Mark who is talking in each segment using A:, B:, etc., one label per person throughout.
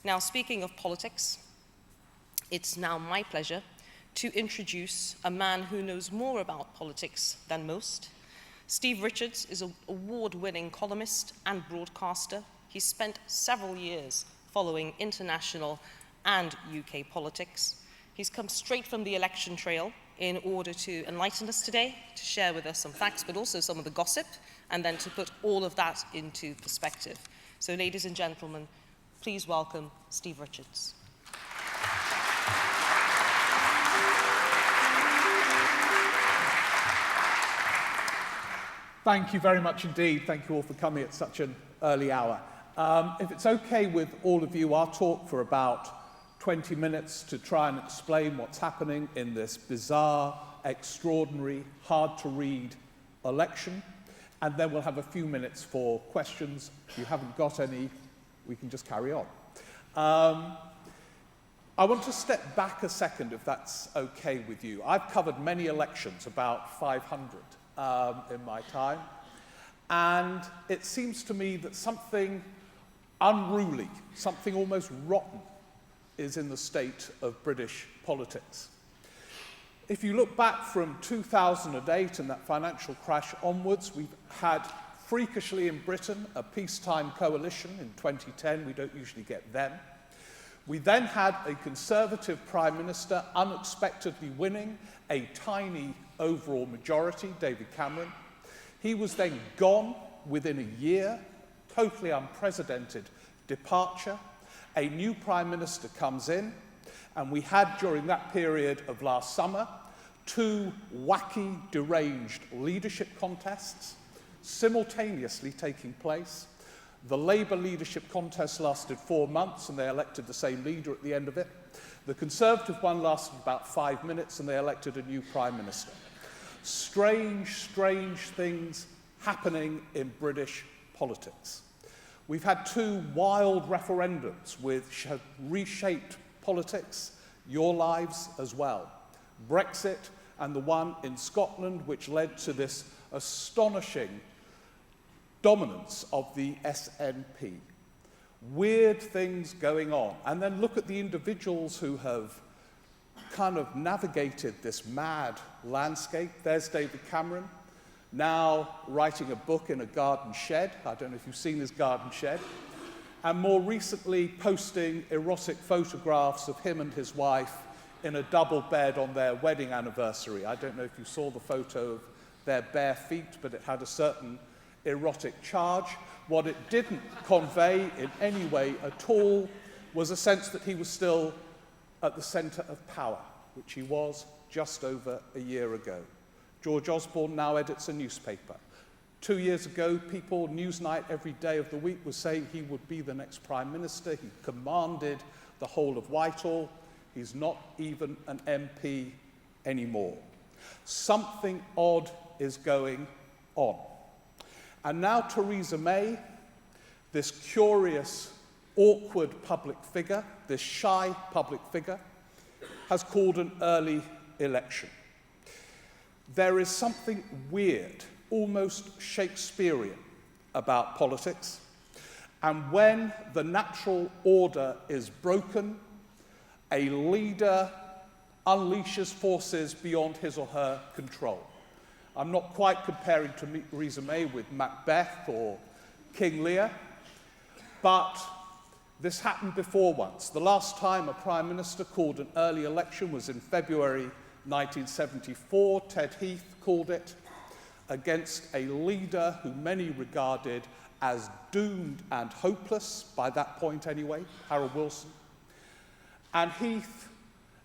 A: Now, speaking of politics, it's now my pleasure to introduce a man who knows more about politics than most. Steve Richards is an award-winning columnist and broadcaster. He spent several years following international and UK politics. He's come straight from the election trail in order to enlighten us today, to share with us some facts, but also some of the gossip, and then to put all of that into perspective. So, ladies and gentlemen, please welcome Steve Richards.
B: Thank you very much indeed. Thank you all for coming at such an early hour. If it's okay with all of you, I'll talk for about 20 minutes to try and explain what's happening in this bizarre, extraordinary, hard-to-read election. And then we'll have a few minutes for questions. If you haven't got any, we can just carry on. I want to step back a second, if that's okay with you. I've covered many elections, about 500 in my time. And it seems to me that something unruly, something almost rotten, is in the state of British politics. If you look back from 2008 and that financial crash onwards, we've had freakishly in Britain a peacetime coalition in 2010. We don't usually get them. We then had a Conservative Prime Minister unexpectedly winning a tiny overall majority, David Cameron. He was then gone within a year, totally unprecedented departure. A new Prime Minister comes in, and we had, during that period of last summer, two wacky, deranged leadership contests simultaneously taking place. The Labour leadership contest lasted 4 months, and they elected the same leader at the end of it. The Conservative one lasted about 5 minutes, and they elected a new Prime Minister. Strange, strange things happening in British politics. We've had two wild referendums which have reshaped politics, your lives as well. Brexit and the one in Scotland, which led to this astonishing dominance of the SNP. Weird things going on. And then look at the individuals who have kind of navigated this mad landscape. There's David Cameron, now writing a book in a garden shed. I don't know if you've seen his garden shed. And more recently posting erotic photographs of him and his wife in a double bed on their wedding anniversary. I don't know if you saw the photo of their bare feet, but it had a certain erotic charge. What it didn't convey in any way at all was a sense that he was still at the centre of power, which he was just over a year ago. George Osborne now edits a newspaper. 2 years ago, people, Newsnight every day of the week, was saying he would be the next Prime Minister. He commanded the whole of Whitehall. He's not even an MP anymore. Something odd is going on. And now Theresa May, this curious, awkward public figure, this shy public figure, has called an early election. There is something weird, almost Shakespearean, about politics. And when the natural order is broken, a leader unleashes forces beyond his or her control. I'm not quite comparing Theresa May with Macbeth or King Lear, but this happened before once. The last time a Prime Minister called an early election was in February 1974. Ted Heath called it against a leader who many regarded as doomed and hopeless, by that point anyway, Harold Wilson. And Heath,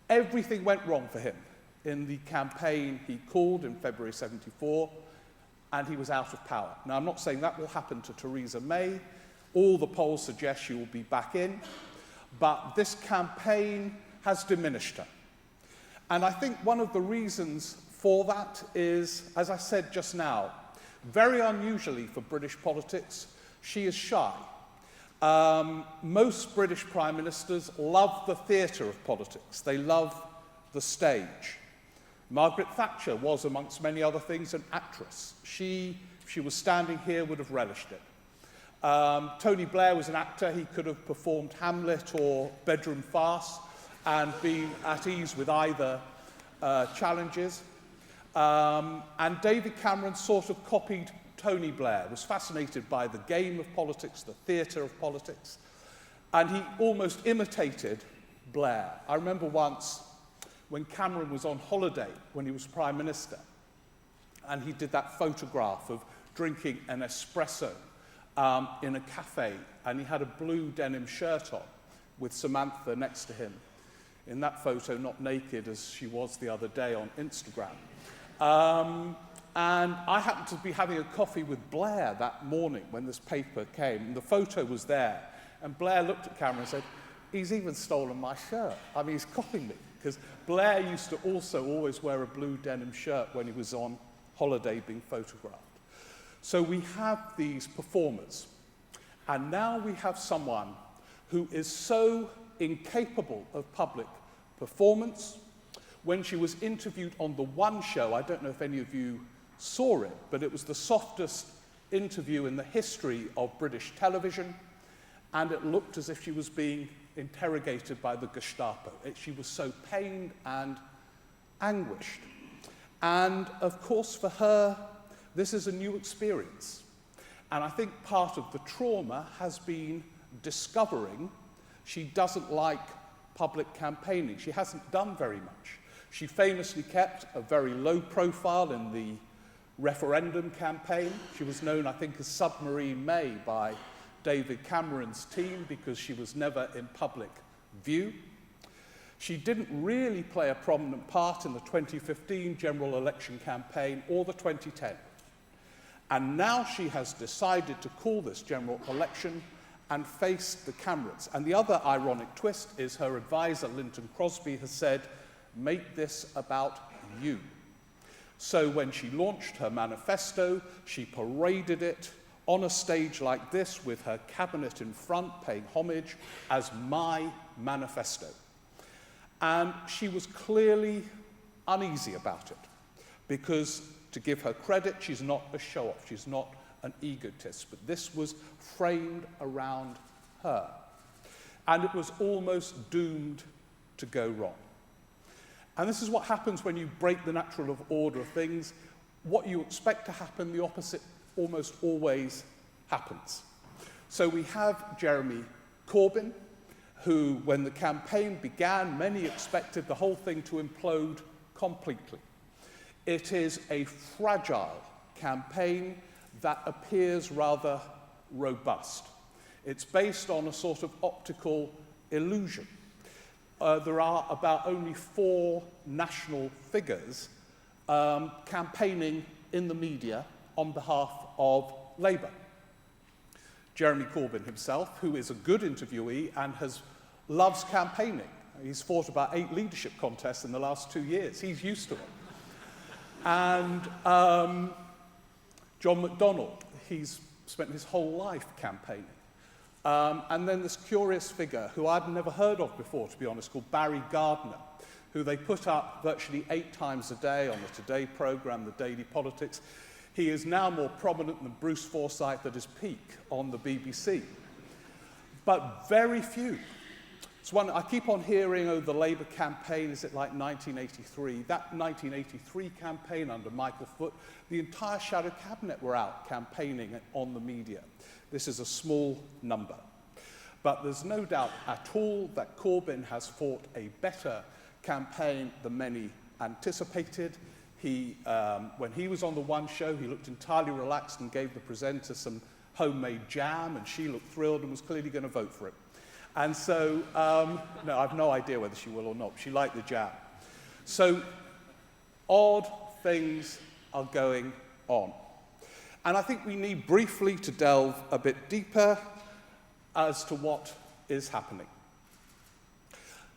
B: everything went wrong for him in the campaign he called in February 74, and he was out of power. Now, I'm not saying that will happen to Theresa May. All the polls suggest she will be back in, but this campaign has diminished her. And I think one of the reasons for that is, as I said just now, very unusually for British politics, she is shy. Most British Prime Ministers love the theatre of politics. They love the stage. Margaret Thatcher was, amongst many other things, an actress. If she was standing here, would have relished it. Tony Blair was an actor. He could have performed Hamlet or Bedroom Farce and been at ease with either challenges. And David Cameron sort of copied Tony Blair, was fascinated by the game of politics, the theatre of politics, and he almost imitated Blair. I remember once when Cameron was on holiday when he was Prime Minister, and he did that photograph of drinking an espresso in a cafe, and he had a blue denim shirt on with Samantha next to him. In that photo, not naked as she was the other day on Instagram. And I happened to be having a coffee with Blair that morning when this paper came, and the photo was there. And Blair looked at Cameron and said, "He's even stolen my shirt. I mean, he's copying me." Because Blair used to also always wear a blue denim shirt when he was on holiday being photographed. So we have these performers. And now we have someone who is so incapable of public performance. When she was interviewed on the One show, I don't know if any of you saw it, but it was the softest interview in the history of British television, and it looked as if she was being interrogated by the Gestapo. She was so pained and anguished. And of course, for her, this is a new experience. And I think part of the trauma has been discovering she doesn't like public campaigning. She hasn't done very much. She famously kept a very low profile in the referendum campaign. She was known, I think, as Submarine May by David Cameron's team because she was never in public view. She didn't really play a prominent part in the 2015 general election campaign or the 2010. And now she has decided to call this general election and face the cameras. And the other ironic twist is her advisor, Linton Crosby, has said, "Make this about you." So when she launched her manifesto, she paraded it on a stage like this with her cabinet in front, paying homage as my manifesto. And she was clearly uneasy about it because, to give her credit, she's not a show-off, she's not an egotist, but this was framed around her. And it was almost doomed to go wrong. And this is what happens when you break the natural order of things. What you expect to happen, the opposite almost always happens. So we have Jeremy Corbyn, who, when the campaign began, many expected the whole thing to implode completely. It is a fragile campaign that appears rather robust. It's based on a sort of optical illusion. There are about only 4 national figures campaigning in the media on behalf of Labour. Jeremy Corbyn himself, who is a good interviewee and loves campaigning. He's fought about 8 leadership contests in the last 2 years. He's used to it. And John McDonnell, he's spent his whole life campaigning. And then this curious figure, who I'd never heard of before, to be honest, called Barry Gardiner, who they put up virtually 8 times a day on the Today programme, the Daily Politics. He is now more prominent than Bruce Forsyth at his peak on the BBC. But very few. It's one I keep on hearing, oh, the Labour campaign, is it like 1983? That 1983 campaign under Michael Foot, the entire shadow cabinet were out campaigning on the media. This is a small number. But there's no doubt at all that Corbyn has fought a better campaign than many anticipated. When he was on the One show, he looked entirely relaxed and gave the presenter some homemade jam, and she looked thrilled and was clearly going to vote for it. And so, no, I've no idea whether she will or not. She liked the jam. So, odd things are going on. And I think we need briefly to delve a bit deeper as to what is happening.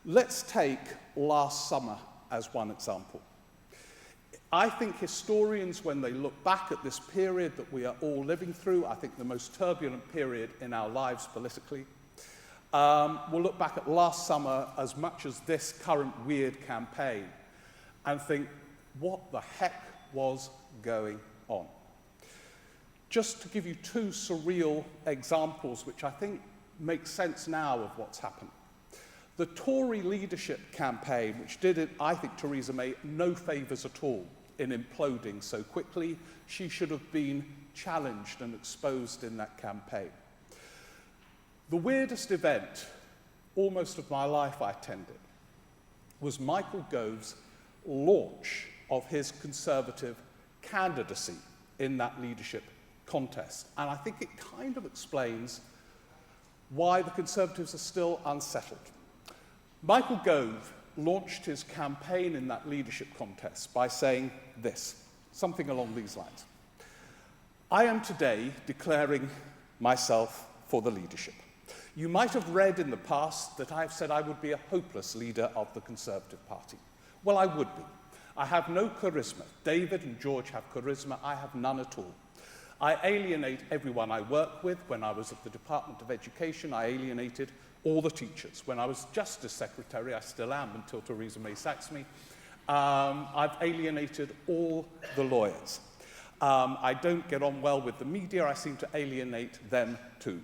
B: Let's take last summer as one example. I think historians, when they look back at this period that we are all living through, I think the most turbulent period in our lives politically, will look back at last summer as much as this current weird campaign and think, what the heck was going on? just to give you two surreal examples which I think make sense now of what's happened. The Tory leadership campaign, which did, I think, Theresa May no favours at all in imploding so quickly. She should have been challenged and exposed in that campaign. The weirdest event, almost of my life, I attended, was Michael Gove's launch of his Conservative candidacy in that leadership contest. And I think it kind of explains why the Conservatives are still unsettled. Michael Gove launched his campaign in that leadership contest by saying this, something along these lines. I am today declaring myself for the leadership. You might have read in the past that I have said I would be a hopeless leader of the Conservative Party. Well, I would be. I have no charisma. David and George have charisma. I have none at all. I alienate everyone I work with. When I was at the Department of Education, I alienated all the teachers. When I was Justice Secretary, I still am until Theresa May sacks me, I've alienated all the lawyers. I don't get on well with the media. I seem to alienate them too.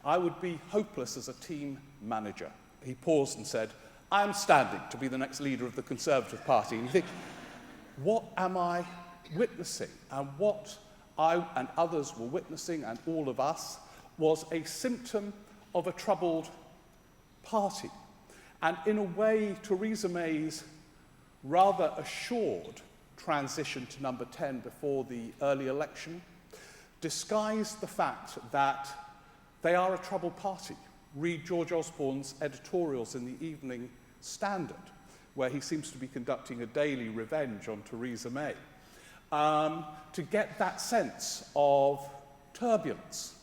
B: I would be hopeless as a team manager. He paused and said, I am standing to be the next leader of the Conservative Party. And you think, what am I witnessing? And what I and others were witnessing, and all of us, was a symptom of a troubled party. And in a way, Theresa May's rather assured transition to number 10 before the early election disguised the fact that they are a troubled party. Read George Osborne's editorials in the Evening Standard, where he seems to be conducting a daily revenge on Theresa May, to get that sense of turbulence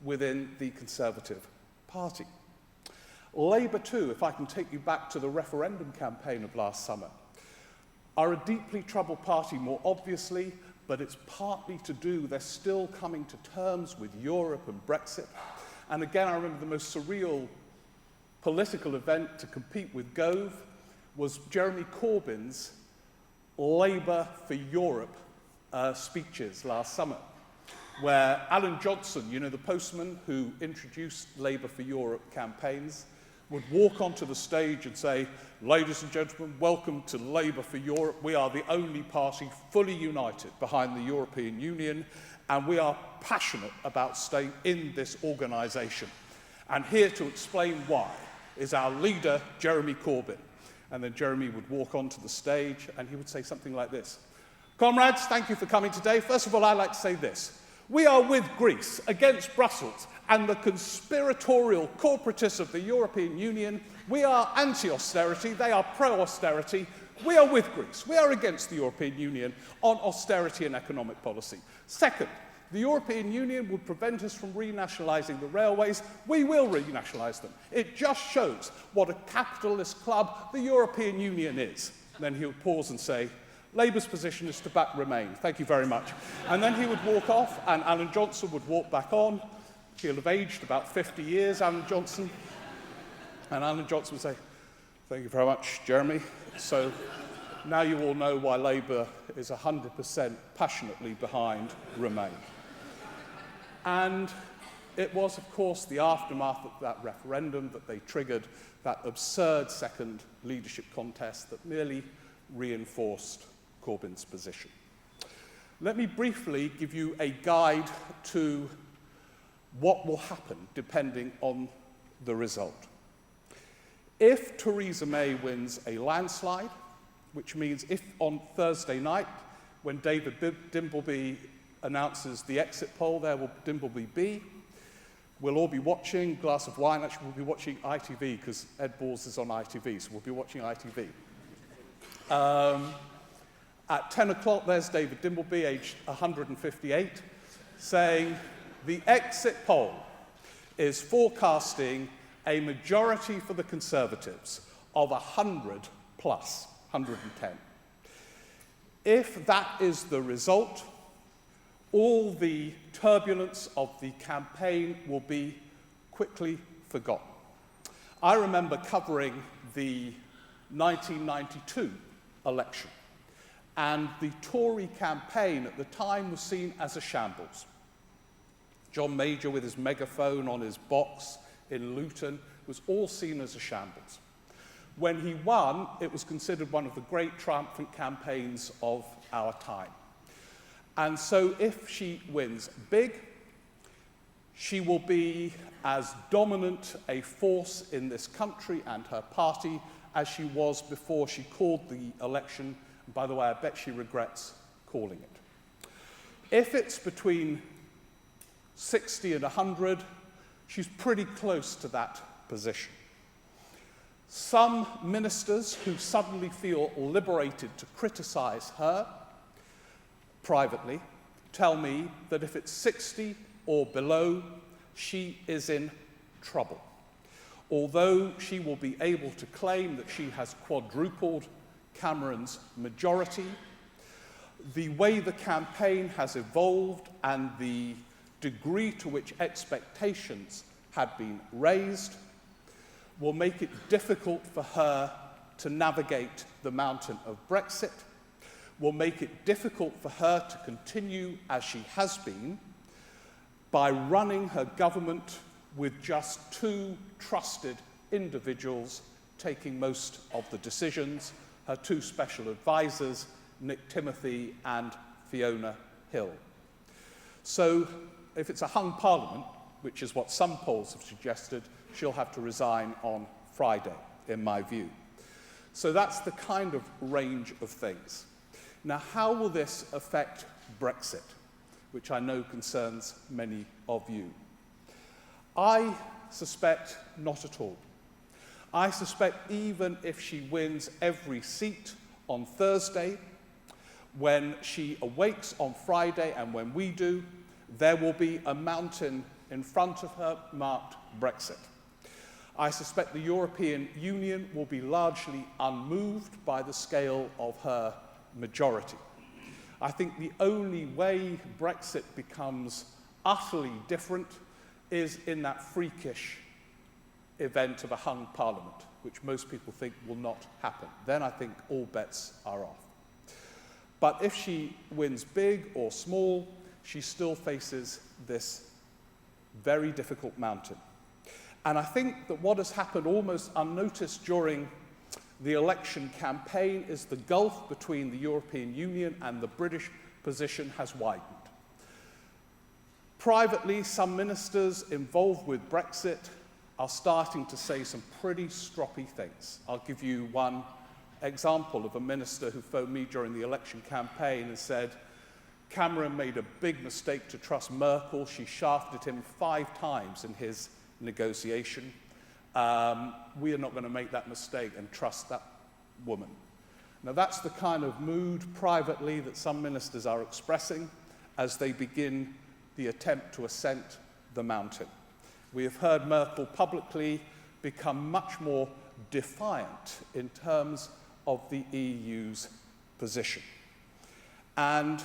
B: within the Conservative Party. Labour too, if I can take you back to the referendum campaign of last summer, are a deeply troubled party, more obviously, but it's partly to do, they're still coming to terms with Europe and Brexit. And again, I remember the most surreal political event to compete with Gove was Jeremy Corbyn's Labour for Europe speeches last summer, where Alan Johnson, you know, the postman who introduced Labour for Europe campaigns, would walk onto the stage and say, ladies and gentlemen, welcome to Labour for Europe. We are the only party fully united behind the European Union, and we are passionate about staying in this organisation. And here to explain why is our leader, Jeremy Corbyn. And then Jeremy would walk onto the stage and he would say something like this. Comrades, thank you for coming today. First of all, I'd like to say this. We are with Greece against Brussels and the conspiratorial corporatists of the European Union. We are anti-austerity, they are pro-austerity. We are with Greece. We are against the European Union on austerity and economic policy. Second, the European Union would prevent us from renationalising the railways. We will renationalise them. It just shows what a capitalist club the European Union is. And then he would pause and say, Labour's position is to back Remain. Thank you very much. And then he would walk off, and Alan Johnson would walk back on. He'll have aged about 50 years, Alan Johnson. And Alan Johnson would say, thank you very much, Jeremy. So now you all know why Labour is 100% passionately behind Remain. And it was, of course, the aftermath of that referendum that they triggered that absurd second leadership contest that merely reinforced Corbyn's position. Let me briefly give you a guide to what will happen depending on the result. If Theresa May wins a landslide, which means if on Thursday night, when David Dimbleby announces the exit poll, there will Dimbleby be. We'll all be watching, glass of wine, actually we'll be watching ITV because Ed Balls is on ITV, so we'll be watching ITV. At 10 o'clock, there's David Dimbleby, aged 158, saying the exit poll is forecasting a majority for the Conservatives of 100 plus, 110. If that is the result, all the turbulence of the campaign will be quickly forgotten. I remember covering the 1992 election, and the Tory campaign at the time was seen as a shambles. John Major with his megaphone on his box in Luton, was all seen as a shambles. When he won, it was considered one of the great triumphant campaigns of our time. And so if she wins big, she will be as dominant a force in this country and her party as she was before she called the election. And by the way, I bet she regrets calling it. If it's between 60 and 100, she's pretty close to that position. Some ministers who suddenly feel liberated to criticize her privately tell me that if it's 60 or below, she is in trouble. Although she will be able to claim that she has quadrupled Cameron's majority, the way the campaign has evolved and the degree to which expectations had been raised will make it difficult for her to navigate the mountain of Brexit, will make it difficult for her to continue as she has been by running her government with just two trusted individuals taking most of the decisions, her two special advisors, Nick Timothy and Fiona Hill. So if it's a hung parliament, which is what some polls have suggested, she'll have to resign on Friday, in my view. So that's the kind of range of things. Now, how will this affect Brexit, which I know concerns many of you? I suspect not at all. I suspect even if she wins every seat on Thursday, when she awakes on Friday and when we do, there will be a mountain in front of her marked Brexit. I suspect the European Union will be largely unmoved by the scale of her majority. I think the only way Brexit becomes utterly different is in that freakish event of a hung parliament, which most people think will not happen. Then I think all bets are off. But if she wins big or small, she still faces this very difficult mountain. And I think that what has happened almost unnoticed during the election campaign is the gulf between the European Union and the British position has widened. Privately, some ministers involved with Brexit are starting to say some pretty stroppy things. I'll give you one example of a minister who phoned me during the election campaign and said, Cameron made a big mistake to trust Merkel. She shafted him 5 times in his negotiation. We are not going to make that mistake and trust that woman. Now, that's the kind of mood privately that some ministers are expressing as they begin the attempt to ascent the mountain. We have heard Merkel publicly become much more defiant in terms of the EU's position. And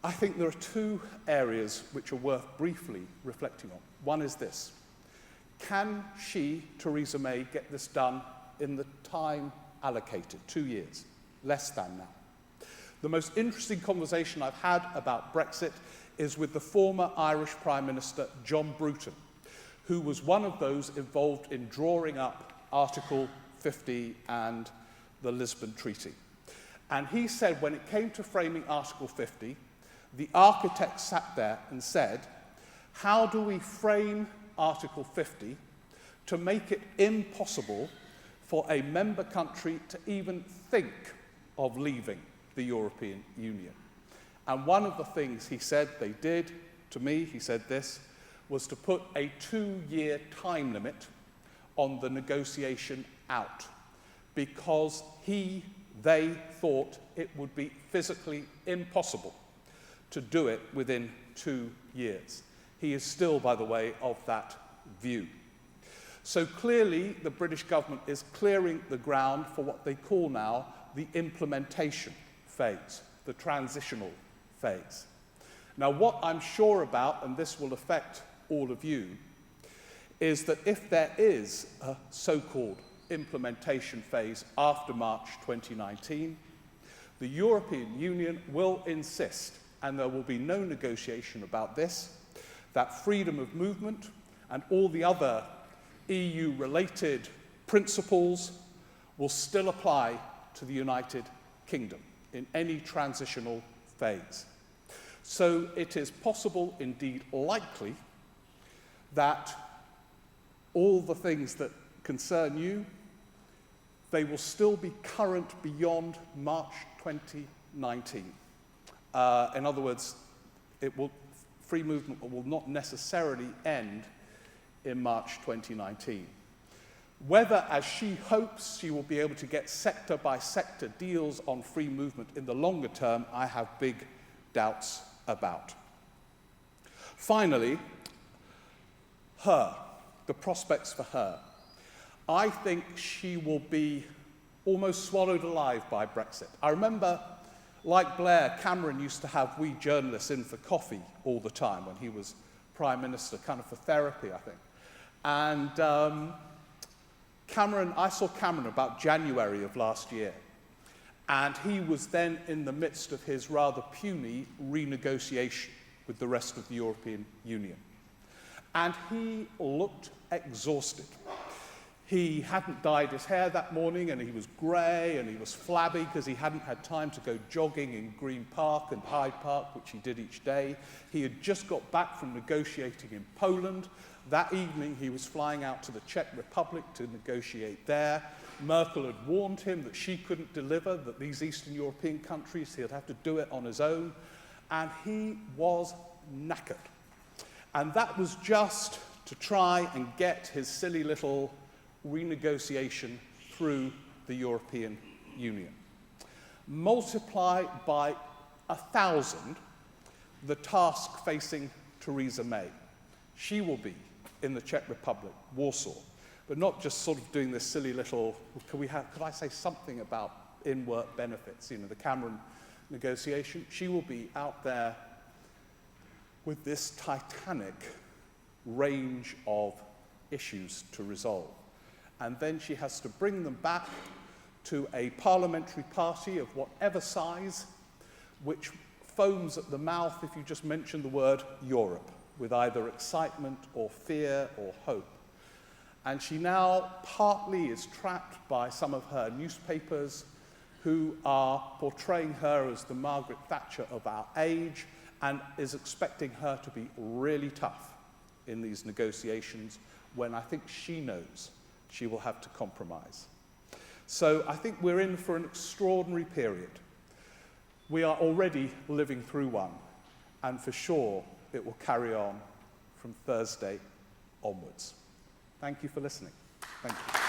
B: I think there are 2 areas which are worth briefly reflecting on. One is this. Can she, Theresa May, get this done in the time allocated, 2 years, less than now? The most interesting conversation I've had about Brexit is with the former Irish Prime Minister, John Bruton, who was one of those involved in drawing up Article 50 and the Lisbon Treaty. And he said when it came to framing Article 50, the architect sat there and said, how do we frame Article 50 to make it impossible for a member country to even think of leaving the European Union? And one of the things he said they did to me, he said this, was to put a 2-year time limit on the negotiation out because they thought it would be physically impossible to do it within 2 years. He is still, by the way, of that view. So clearly, the British government is clearing the ground for what they call now the implementation phase, the transitional phase. Now, what I'm sure about, and this will affect all of you, is that if there is a so-called implementation phase after March 2019, the European Union will insist, and there will be no negotiation about this, that freedom of movement and all the other EU-related principles will still apply to the United Kingdom in any transitional phase. So it is possible, indeed likely, that all the things that concern you, they will still be current beyond March 2019. In other words, free movement will not necessarily end in March 2019. Whether, as she hopes, she will be able to get sector-by-sector deals on free movement in the longer term, I have big doubts about. Finally, the prospects for her. I think she will be almost swallowed alive by Brexit. I remember, like Blair, Cameron used to have we journalists in for coffee all the time when he was Prime Minister, kind of for therapy, I think. And I saw Cameron about January of last year, and he was then in the midst of his rather puny renegotiation with the rest of the European Union. And he looked exhausted. He hadn't dyed his hair that morning, and he was grey, and he was flabby because he hadn't had time to go jogging in Green Park and Hyde Park, which he did each day. He had just got back from negotiating in Poland. That evening, he was flying out to the Czech Republic to negotiate there. Merkel had warned him that she couldn't deliver, that these Eastern European countries, he'd have to do it on his own. And he was knackered. And that was just to try and get his silly little renegotiation through the European Union. Multiply by 1,000 the task facing Theresa May. She will be in the Czech Republic, Warsaw, but not just sort of doing this silly little, could I say something about in-work benefits, the Cameron negotiation? She will be out there with this titanic range of issues to resolve. And then she has to bring them back to a parliamentary party of whatever size, which foams at the mouth if you just mention the word Europe, with either excitement or fear or hope. And she now partly is trapped by some of her newspapers who are portraying her as the Margaret Thatcher of our age and is expecting her to be really tough in these negotiations when I think she knows she will have to compromise. So I think we're in for an extraordinary period. We are already living through one, and for sure it will carry on from Thursday onwards. Thank you for listening. Thank you.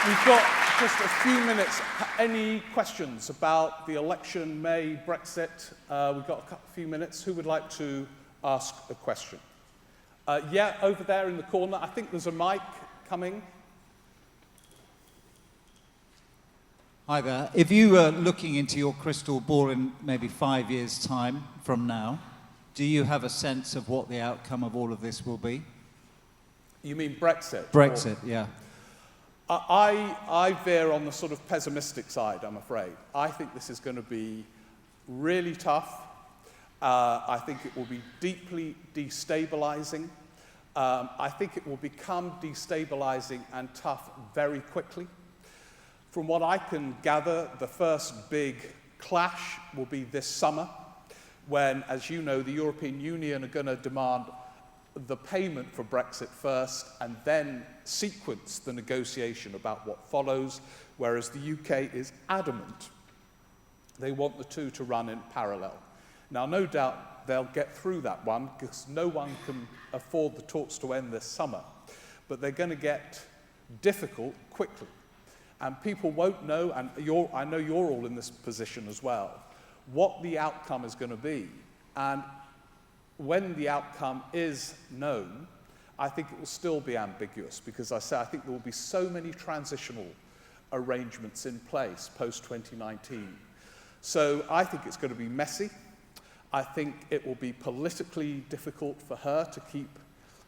B: We've got just a few minutes. Any questions about the election, May, Brexit? We've got a few minutes. Who would like to ask a question? Yeah, over there in the corner. I think there's a mic coming.
C: Hi there. If you were looking into your crystal ball in maybe 5 years' time from now, do you have a sense of what the outcome of all of this will be?
B: You mean Brexit?
C: Brexit, yeah.
B: I veer on the sort of pessimistic side, I'm afraid. I think this is going to be really tough. I think it will be deeply destabilizing. I think it will become destabilizing and tough very quickly. From what I can gather, the first big clash will be this summer, when, as you know, the European Union are going to demand the payment for Brexit first and then sequence the negotiation about what follows, whereas the UK is adamant they want the two to run in parallel. Now, no doubt they'll get through that one because no one can afford the talks to end this summer, but they're going to get difficult quickly. And people won't know, and I know you're all in this position as well, what the outcome is going to be. And when the outcome is known, I think it will still be ambiguous because I think there will be so many transitional arrangements in place post-2019. So I think it's going to be messy. I think it will be politically difficult for her to keep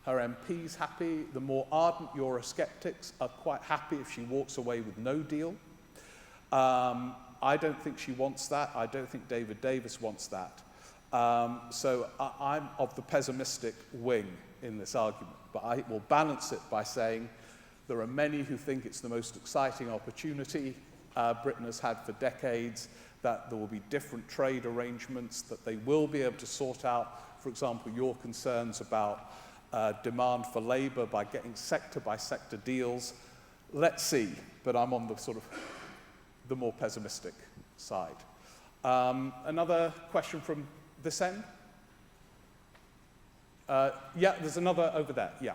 B: her MPs happy. The more ardent Eurosceptics are quite happy if she walks away with no deal. I don't think she wants that. I don't think David Davis wants that. So I'm of the pessimistic wing in this argument, but I will balance it by saying there are many who think it's the most exciting opportunity Britain has had for decades, that there will be different trade arrangements, that they will be able to sort out, for example, your concerns about demand for labour by getting sector-by-sector deals. Let's see, but I'm on the sort of the more pessimistic side. Another question from this end? Yeah, there's another over there, yeah.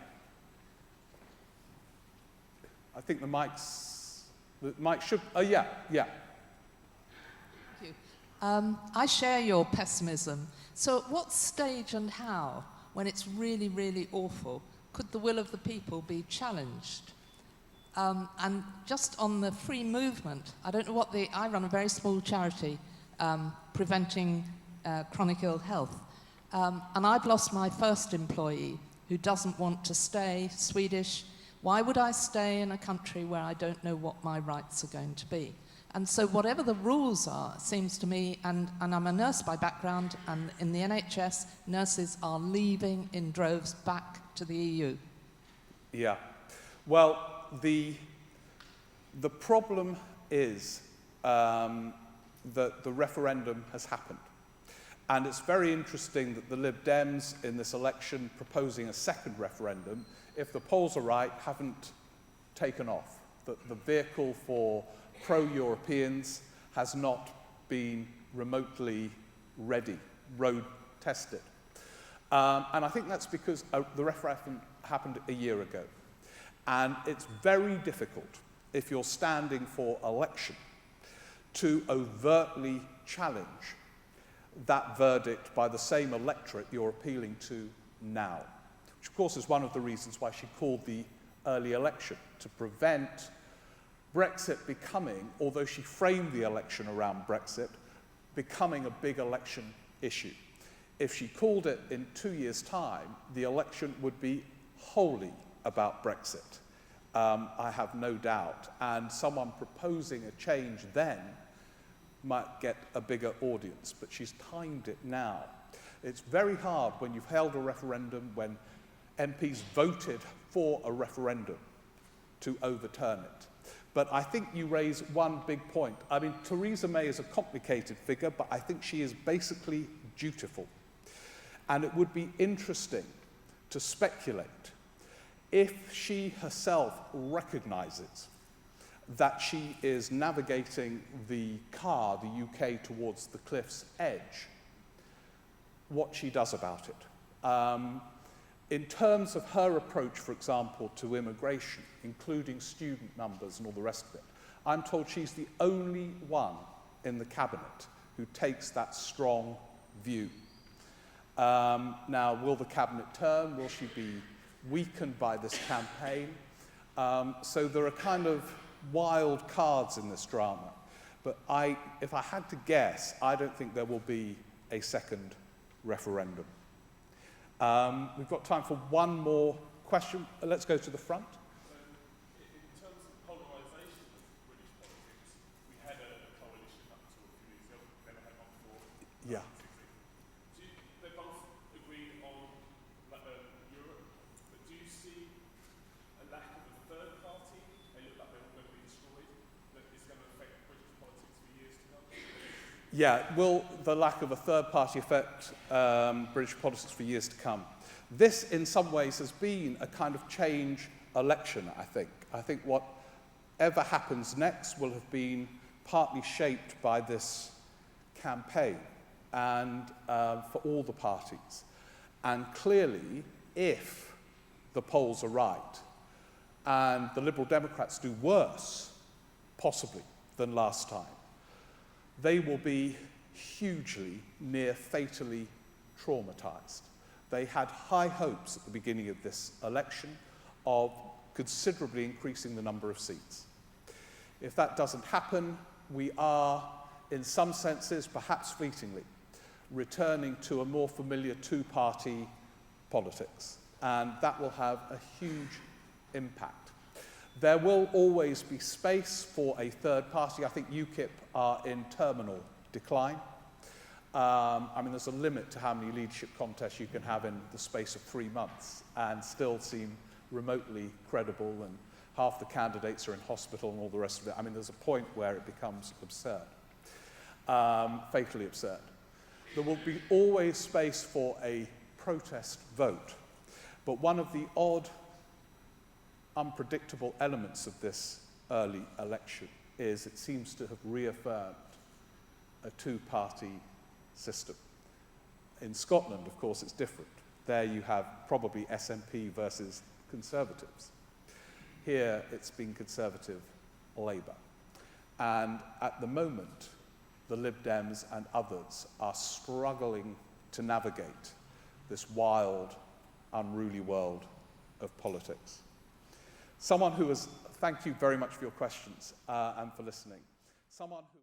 B: I think the mic should, yeah.
D: Thank you. I share your pessimism. So at what stage and how, when it's really, really awful, could the will of the people be challenged? And just on the free movement, I don't know I run a very small charity preventing chronic ill health. And I've lost my first employee who doesn't want to stay, Swedish. Why would I stay in a country where I don't know what my rights are going to be? And so whatever the rules are, it seems to me, and I'm a nurse by background, and in the NHS, nurses are leaving in droves back to the EU.
B: Yeah. Well, the problem is that the referendum has happened. And it's very interesting that the Lib Dems in this election proposing a second referendum, if the polls are right, haven't taken off. That the vehicle for pro-Europeans has not been remotely ready, road tested. And I think that's because the referendum happened a year ago. And it's very difficult, if you're standing for election, to overtly challenge that verdict by the same electorate you're appealing to now, which of course is one of the reasons why she called the early election, to prevent Brexit becoming, although she framed the election around Brexit, becoming a big election issue. If she called it in 2 years' time, the election would be wholly about Brexit. I have no doubt. And someone proposing a change then might get a bigger audience, but she's timed it now. It's very hard when you've held a referendum, when MPs voted for a referendum, to overturn it. But I think you raise one big point. I mean, Theresa May is a complicated figure, but I think she is basically dutiful. And it would be interesting to speculate if she herself recognizes that she is navigating the UK, towards the cliff's edge, what she does about it. In terms of her approach, for example, to immigration, including student numbers and all the rest of it, I'm told she's the only one in the cabinet who takes that strong view. Now, will the cabinet turn? Will she be weakened by this campaign? So there are kind of wild cards in this drama. But if I had to guess, I don't think there will be a second referendum. We've got time for one more question. Let's go to the front.
E: In terms of polarisation of British politics, we had a coalition up until a few years ago, never had one before.
B: Yeah.
E: They both agreed on Europe, but do you see a lack of a third party? They look like they're all going to be destroyed, that is going to affect British politics for years to come?
B: Yeah, will the lack of a third party affect British politics for years to come? This, in some ways, has been a kind of change election, I think. I think whatever happens next will have been partly shaped by this campaign and for all the parties. And clearly, if the polls are right and the Liberal Democrats do worse, possibly, than last time, they will be hugely, near fatally traumatised. They had high hopes at the beginning of this election of considerably increasing the number of seats. If that doesn't happen, we are, in some senses, perhaps fleetingly, returning to a more familiar two-party politics. and that will have a huge impact. There will always be space for a third party. I think UKIP are in terminal decline. I mean, there's a limit to how many leadership contests you can have in the space of 3 months and still seem remotely credible, and half the candidates are in hospital and all the rest of it. I mean, there's a point where it becomes absurd, fatally absurd. There will be always space for a protest vote, but one of the odd, unpredictable elements of this early election is it seems to have reaffirmed a two-party system. In Scotland, of course, it's different. There you have probably SNP versus Conservatives. Here, it's been Conservative Labour. And at the moment, the Lib Dems and others are struggling to navigate this wild, unruly world of politics. Someone who has, thank you very much for your questions and for listening. Someone who